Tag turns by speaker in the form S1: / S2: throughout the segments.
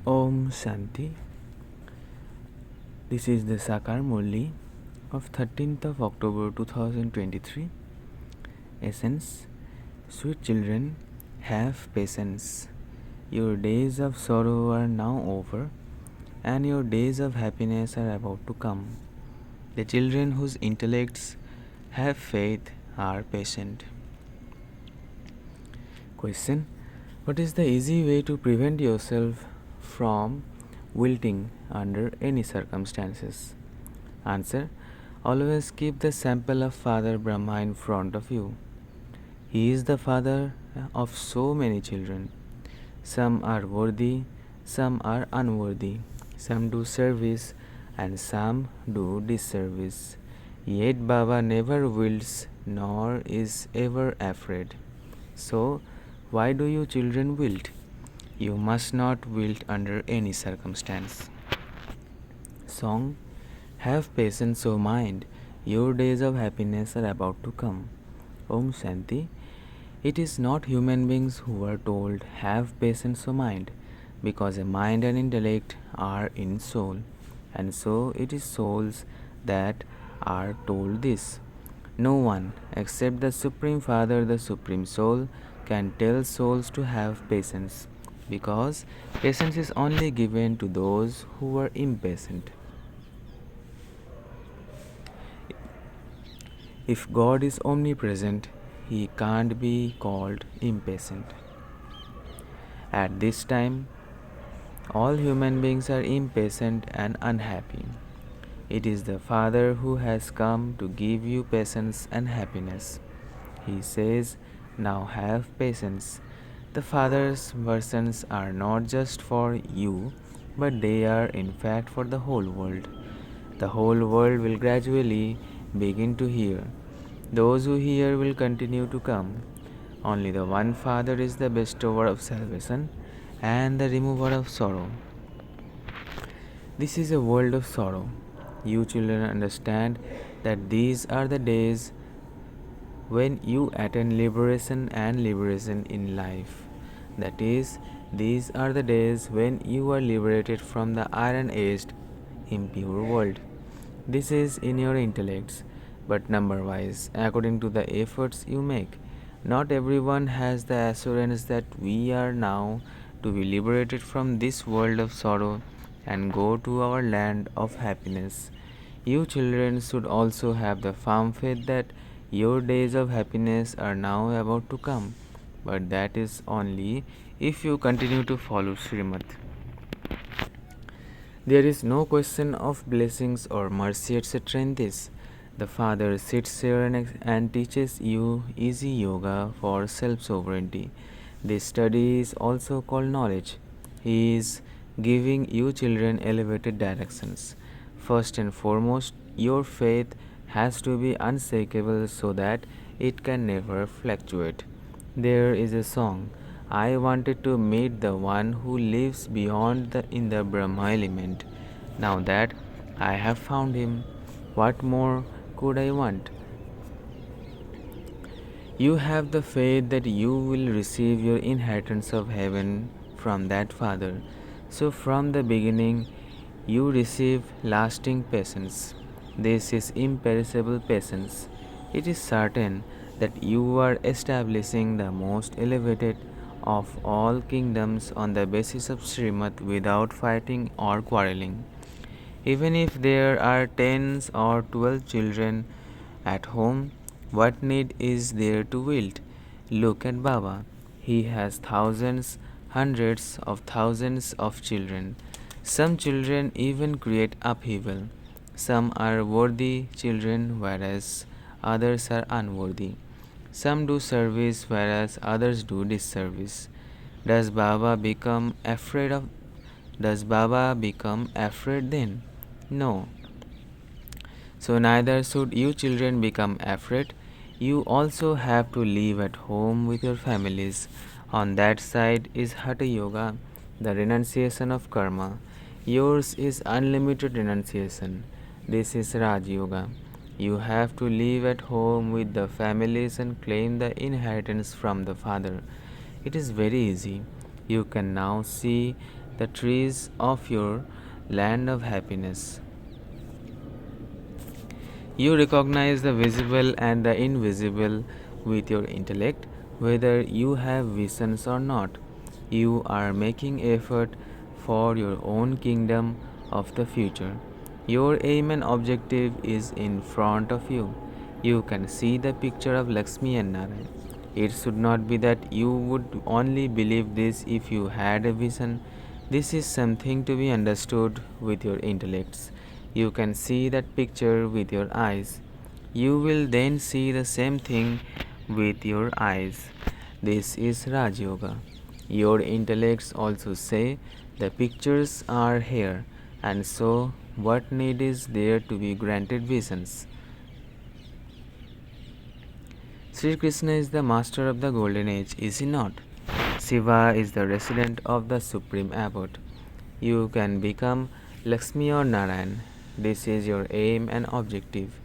S1: Om Shanti. This is the Sakar Murli of 13th of October 2023. Essence. Sweet children, have patience. Your days of sorrow are now over, and your days of happiness are about to come. The children whose intellects have faith are patient. Question. What is the easy way to prevent yourself from wilting under any circumstances? Answer. Always keep the sample of Father Brahma in front of you. He is the father of so many children. Some are worthy, some are unworthy. Some do service and some do disservice. Yet Baba never wilts nor is ever afraid. So, why do you children wilt? You must not wilt under any circumstance. Song. Have patience, O mind. Your days of happiness are about to come. Om Shanti. It is not human beings who are told, have patience, O mind, because a mind and intellect are in soul, and so it is souls that are told this. No one, except the Supreme Father, the Supreme Soul, can tell souls to have patience, because patience is only given to those who are impatient. If God is omnipresent, he can't be called impatient. At this time, all human beings are impatient and unhappy. It is the Father who has come to give you patience and happiness. He says, now have patience. The Father's verses are not just for you, but they are in fact for the whole world. The whole world will gradually begin to hear. Those who hear will continue to come. Only the one Father is the bestower of salvation and the remover of sorrow. This is a world of sorrow. You children understand that these are the days when you attain liberation and liberation in life. That is, these are the days when you are liberated from the iron-aged, impure world. This is in your intellects, but number-wise, according to the efforts you make. Not everyone has the assurance that we are now to be liberated from this world of sorrow and go to our land of happiness. You children should also have the firm faith that your days of happiness are now about to come, but that is only if you continue to follow Srimad. There is no question of blessings or mercy, etc. in this. The Father sits here and teaches you easy yoga for self-sovereignty. This study is also called knowledge. He is giving you children elevated directions. First and foremost, your faith has to be unshakable so that it can never fluctuate. There is a song, I wanted to meet the one who lives beyond in the Brahma element. Now that I have found him, what more could I want? You have the faith that you will receive your inheritance of heaven from that Father. So from the beginning, you receive lasting patience. This is imperishable patience. It is certain that you are establishing the most elevated of all kingdoms on the basis of Srimad without fighting or quarreling. Even if there are 10 or 12 children at home, what need is there to wilt? Look at Baba. He has thousands, hundreds of thousands of children. Some children even create upheaval. Some are worthy children, whereas others are unworthy. Some do service, whereas others do disservice. Does Baba become afraid of Does Baba become afraid then? No. So neither should you children become afraid. You also have to live at home with your families. On that side is Hatha Yoga, the renunciation of karma. Yours is unlimited renunciation. This is Raj Yoga. You have to live at home with the families and claim the inheritance from the Father. It is very easy. You can now see the trees of your land of happiness. You recognize the visible and the invisible with your intellect, whether you have visions or not. You are making effort for your own kingdom of the future. Your aim and objective is in front of you. You can see the picture of Lakshmi and Narayan. It should not be that you would only believe this if you had a vision. This is something to be understood with your intellects. You can see that picture with your eyes. You will then see the same thing with your eyes. This is Raj Yoga. Your intellects also say the pictures are here, and so what need is there to be granted visions? Sri Krishna is the master of the golden age, is he not? Shiva is the resident of the supreme abode. You can become Lakshmi or Narayan. This is your aim and objective.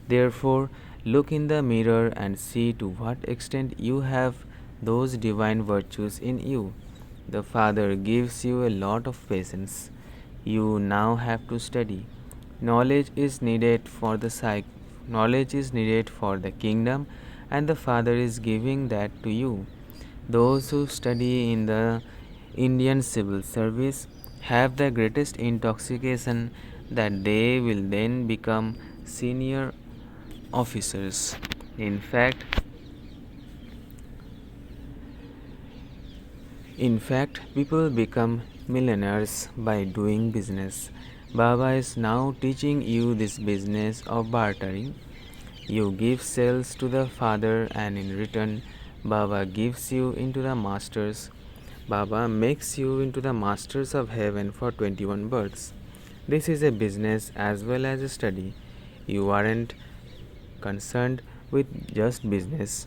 S1: Therefore, look in the mirror and see to what extent you have those divine virtues in you. The Father gives you a lot of patience. You now have to study. Knowledge is needed for the knowledge is needed for the kingdom, and the Father is giving that to you. Those who study in the Indian civil service have the greatest intoxication that they will then become senior officers. In fact, people become millionaires by doing business. Baba is now teaching you this business of bartering. You give cells to the Father, and in return, Baba gives you into the masters. Baba makes you into the masters of heaven for 21 births. This is a business as well as a study. You aren't concerned with just business.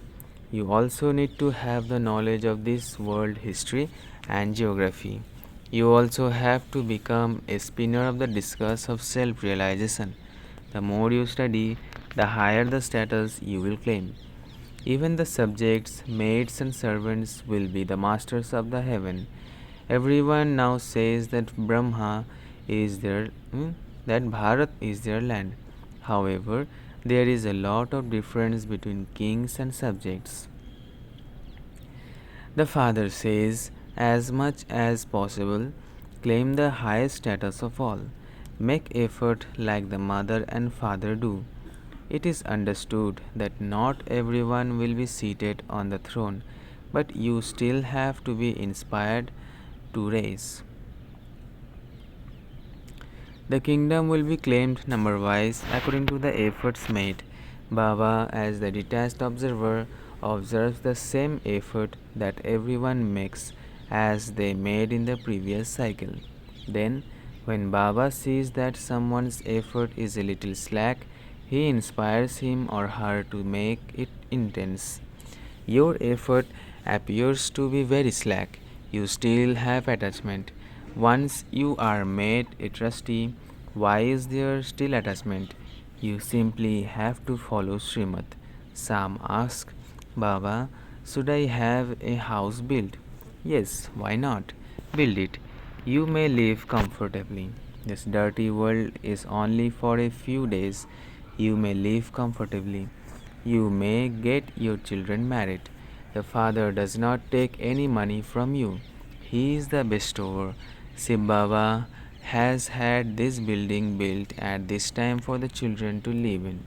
S1: You also need to have the knowledge of this world history and geography. You also have to become a spinner of the discus of self realization. The more you study, the higher the status you will claim. Even the subjects, maids, and servants will be the masters of the heaven. Everyone now says that Brahma is their that Bharat is their land. However, there is a lot of difference between kings and subjects. The Father says, as much as possible, claim the highest status of all. Make effort like the mother and father do. It is understood that not everyone will be seated on the throne, but you still have to be inspired to raise. The kingdom will be claimed number wise according to the efforts made. Baba, as the detached observer, observes the same effort that everyone makes as they made in the previous cycle. Then, when Baba sees that someone's effort is a little slack, he inspires him or her to make it intense. Your effort appears to be very slack. You still have attachment. Once you are made a trustee, why is there still attachment? You simply have to follow Srimad. Sam asks, Baba, should I have a house built? Yes, why not? Build it. You may live comfortably. This dirty world is only for a few days. You may live comfortably. You may get your children married. The Father does not take any money from you. He is the bestower. Shiv Baba has had this building built at this time for the children to live in.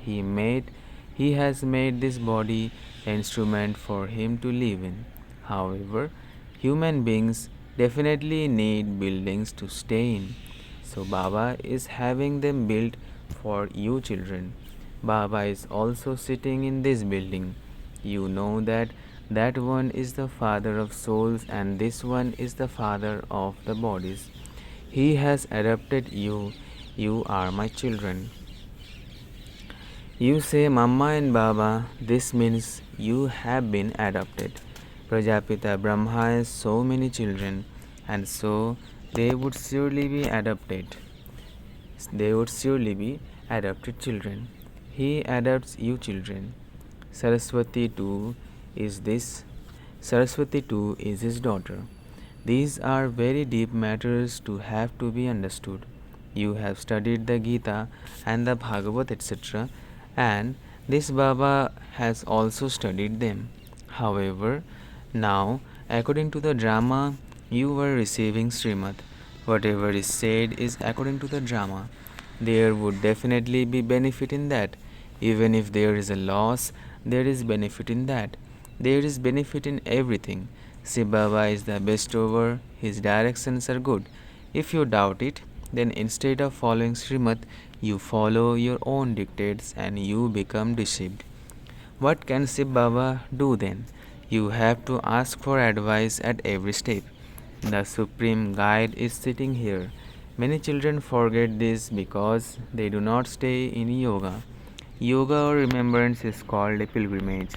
S1: He has made this body the instrument for him to live in. However, human beings definitely need buildings to stay in. So Baba is having them built for you children. Baba is also sitting in this building. You know that one is the father of souls and this one is the father of the bodies. He has adopted you. You are my children. You say Mama and Baba, this means you have been adopted. Prajapita Brahma has so many children, and so they would surely be adopted. They would surely be adopted children. He adopts you children. Saraswati too is this. Saraswati too is his daughter. These are very deep matters to have to be understood. You have studied the Gita and the Bhagavad, etc., and this Baba has also studied them. However, now, according to the drama, you were receiving Srimad. Whatever is said is according to the drama. There would definitely be benefit in that. Even if there is a loss, there is benefit in that. There is benefit in everything. Shiv Baba is the best over, his directions are good. If you doubt it, then instead of following Srimad, you follow your own dictates and you become deceived. What can Shiv Baba do then? You have to ask for advice at every step. The Supreme Guide is sitting here. Many children forget this because they do not stay in yoga. Yoga or remembrance is called a pilgrimage.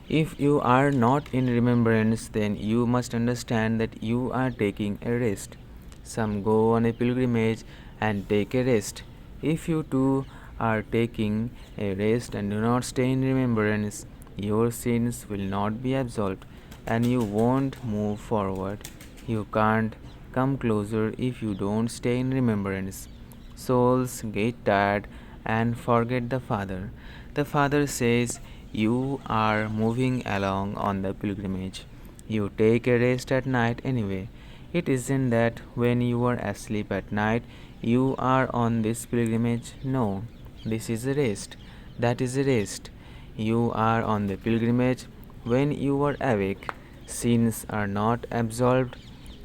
S1: If you are not in remembrance, then you must understand that you are taking a rest. Some go on a pilgrimage and take a rest. If you too are taking a rest and do not stay in remembrance, your sins will not be absolved and you won't move forward. You can't come closer if you don't stay in remembrance. Souls get tired and forget the Father. The Father says, you are moving along on the pilgrimage. You take a rest at night anyway. It isn't that when you are asleep at night, you are on this pilgrimage. No, this is a rest. That is a rest. You are on the pilgrimage when you are awake. Sins are not absolved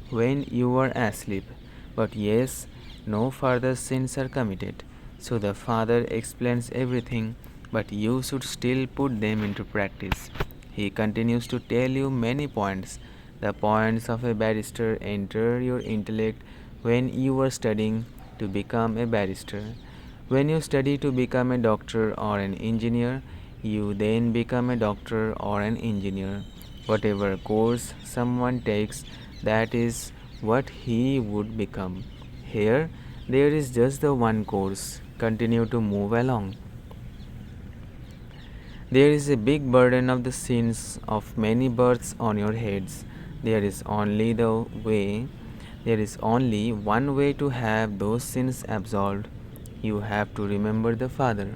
S1: when you are asleep. But yes, no further sins are committed. So the Father explains everything, but you should still put them into practice. He continues to tell you many points. The points of a barrister enter your intellect when you are studying to become a barrister. When you study to become a doctor or an engineer, you then become a doctor or an engineer. Whatever course someone takes, that is what he would become. Here, there is just the one course. Continue to move along. There is a big burden of the sins of many births on your heads. There is only the way, there is only one way to have those sins absolved. You have to remember the Father.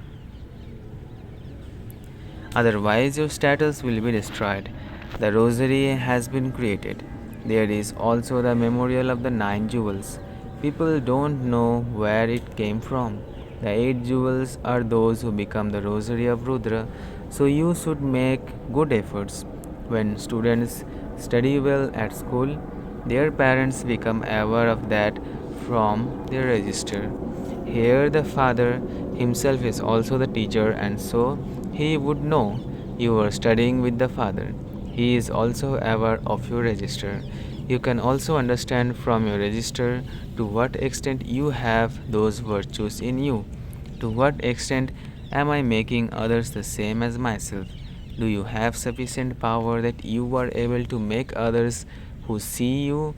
S1: Otherwise, your status will be destroyed. The rosary has been created. There is also the memorial of the 9 jewels. People don't know where it came from. The 8 jewels are those who become the rosary of Rudra, so you should make good efforts. When students study well at school, their parents become aware of that from their register. Here, the Father himself is also the teacher, and so he would know you are studying with the Father. He is also aware of your register. You can also understand from your register to what extent you have those virtues in you. To what extent am I making others the same as myself? Do you have sufficient power that you are able to make others who see you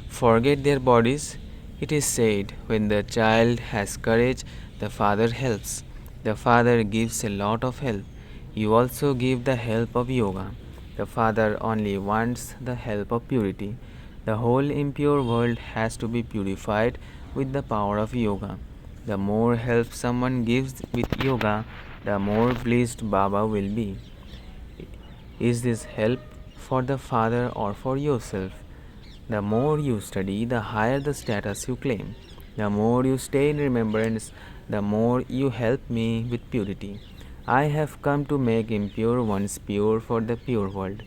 S1: forget their bodies? It is said, when the child has courage, the father helps. The father gives a lot of help. You also give the help of yoga. The father only wants the help of purity. The whole impure world has to be purified with the power of yoga. The more help someone gives with yoga, the more pleased Baba will be. Is this help for the Father or for yourself? The more you study, the higher the status you claim. The more you stay in remembrance, the more you help me with purity. I have come to make impure ones pure for the pure world.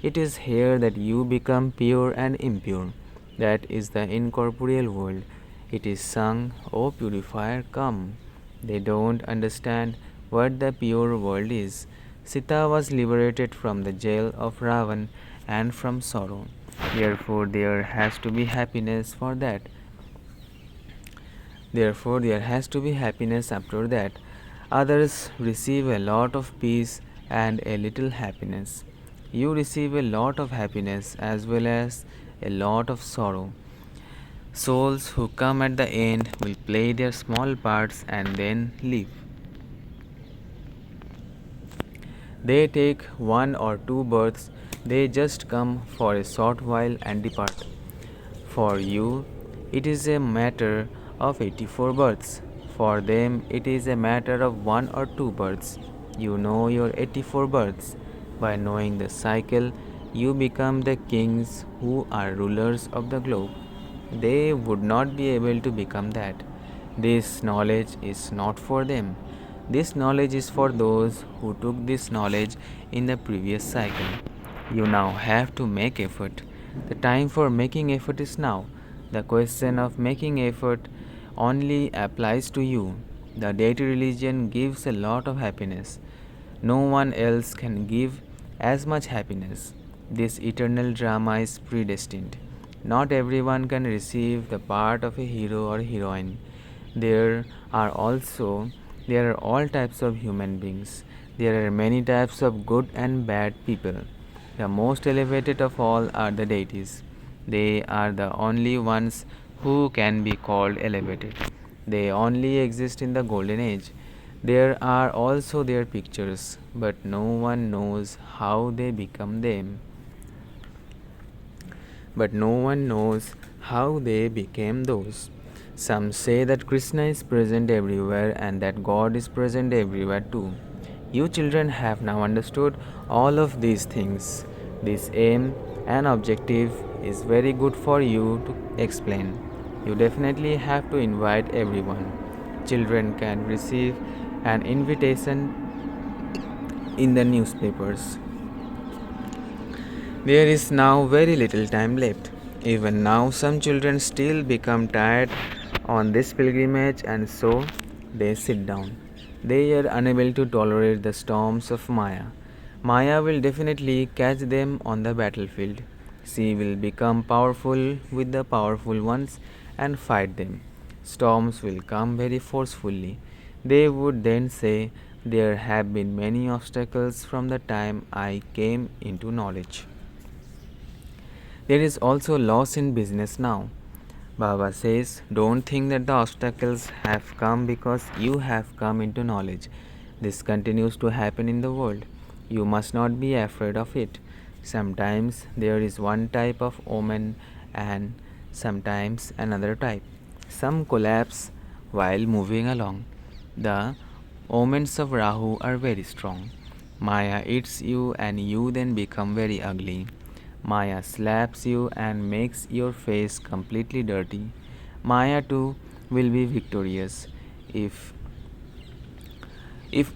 S1: It is here that you become pure and impure. That is the incorporeal world. It is sung, O purifier, come. They don't understand what the pure world is. Sita was liberated from the jail of Ravan and from sorrow. Therefore, there has to be happiness for that. Therefore, there has to be happiness after that. Others receive a lot of peace and a little happiness. You receive a lot of happiness as well as a lot of sorrow. Souls who come at the end will play their small parts and then leave. They take 1 or 2 births They just come for a short while and depart. For you, it is a matter of 84 births. For them, it is a matter of one or two births. You know your 84 births. By knowing the cycle, you become the kings who are rulers of the globe. They would not be able to become that. This knowledge is not for them. This knowledge is for those who took this knowledge in the previous cycle. You now have to make effort. The time for making effort is now. The question of making effort only applies to you. The deity religion gives a lot of happiness. No one else can give as much happiness. This eternal drama is predestined. Not everyone can receive the part of a hero or heroine. There are also there are all types of human beings. There are many types of good and bad people. The most elevated of all are the deities. They are the only ones who can be called elevated. They only exist in the golden age. There are also their pictures, but no one knows how they become them. But no one knows how they became those. Some say that Krishna is present everywhere and that God is present everywhere too. You children have now understood all of these things. This aim and objective is very good for you to explain. You definitely have to invite everyone. Children can receive an invitation in the newspapers. There is now very little time left. Even now, some children still become tired on this pilgrimage and so they sit down. They are unable to tolerate the storms of Maya. Maya will definitely catch them on the battlefield. She will become powerful with the powerful ones and fight them. Storms will come very forcefully. They would then say, "There have been many obstacles from the time I came into knowledge." There is also loss in business now. Baba says, don't think that the obstacles have come because you have come into knowledge. This continues to happen in the world. You must not be afraid of it. Sometimes there is one type of omen and sometimes another type. Some collapse while moving along. The omens of Rahu are very strong. Maya eats you and you then become very ugly. Maya slaps you and makes your face completely dirty. Maya too will be victorious. If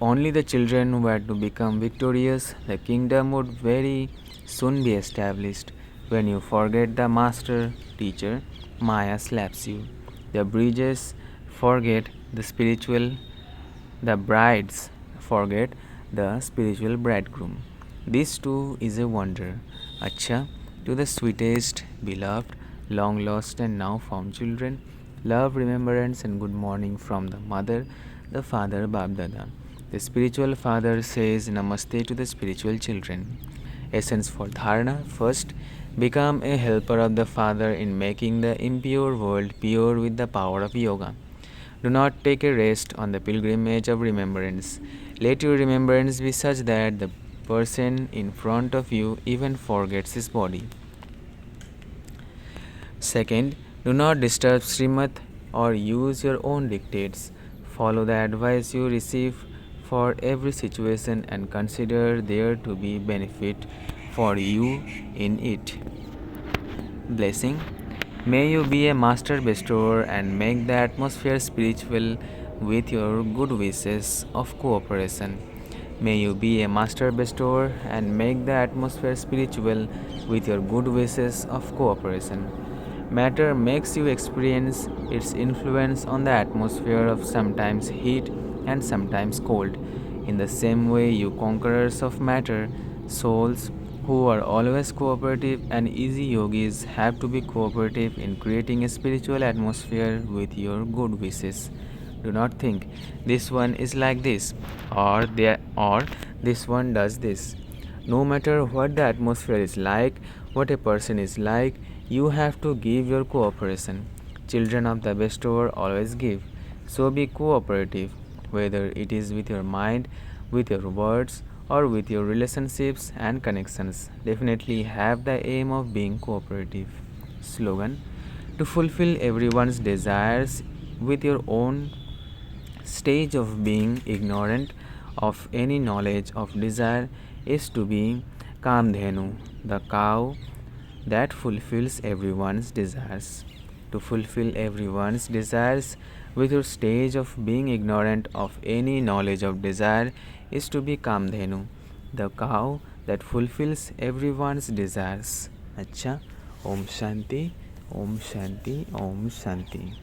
S1: only the children were to become victorious, the kingdom would very soon be established. When you forget the master teacher, Maya slaps you. The brides forget the spiritual, the brides forget the spiritual bridegroom. This too is a wonder. Achcha, to the sweetest, beloved, long lost and now found children, love, remembrance, and good morning from the mother, the father, BapDada. The spiritual father says namaste to the spiritual children. Essence for dharna: first, become a helper of the Father in making the impure world pure with the power of yoga. Do not take a rest on the pilgrimage of remembrance. Let your remembrance be such that the person in front of you even forgets his body. Second, do not disturb Srimad or use your own dictates. Follow the advice you receive for every situation and consider there to be benefit for you in it. Blessing. May you be a master bestower and make the atmosphere spiritual with your good wishes of cooperation. May you be a master bestower and make the atmosphere spiritual with your good wishes of cooperation. Matter makes you experience its influence on the atmosphere of sometimes heat and sometimes cold. In the same way, you conquerors of matter, souls who are always cooperative and easy yogis, have to be cooperative in creating a spiritual atmosphere with your good wishes. Do not think this one is like this or this one does this. No matter what the atmosphere is like, what a person is like, you have to give your cooperation. Children of the bestower always give. So be cooperative, whether it is with your mind, with your words, or with your relationships and connections. Definitely have the aim of being cooperative. Slogan: to fulfill everyone's desires with your own stage of being ignorant of any knowledge of desire is to be Kamdhenu, the cow that fulfills everyone's desires. To fulfill everyone's desires with your stage of being ignorant of any knowledge of desire is to be Kamdhenu, the cow that fulfills everyone's desires. Achcha. Om Shanti, Om Shanti, Om Shanti.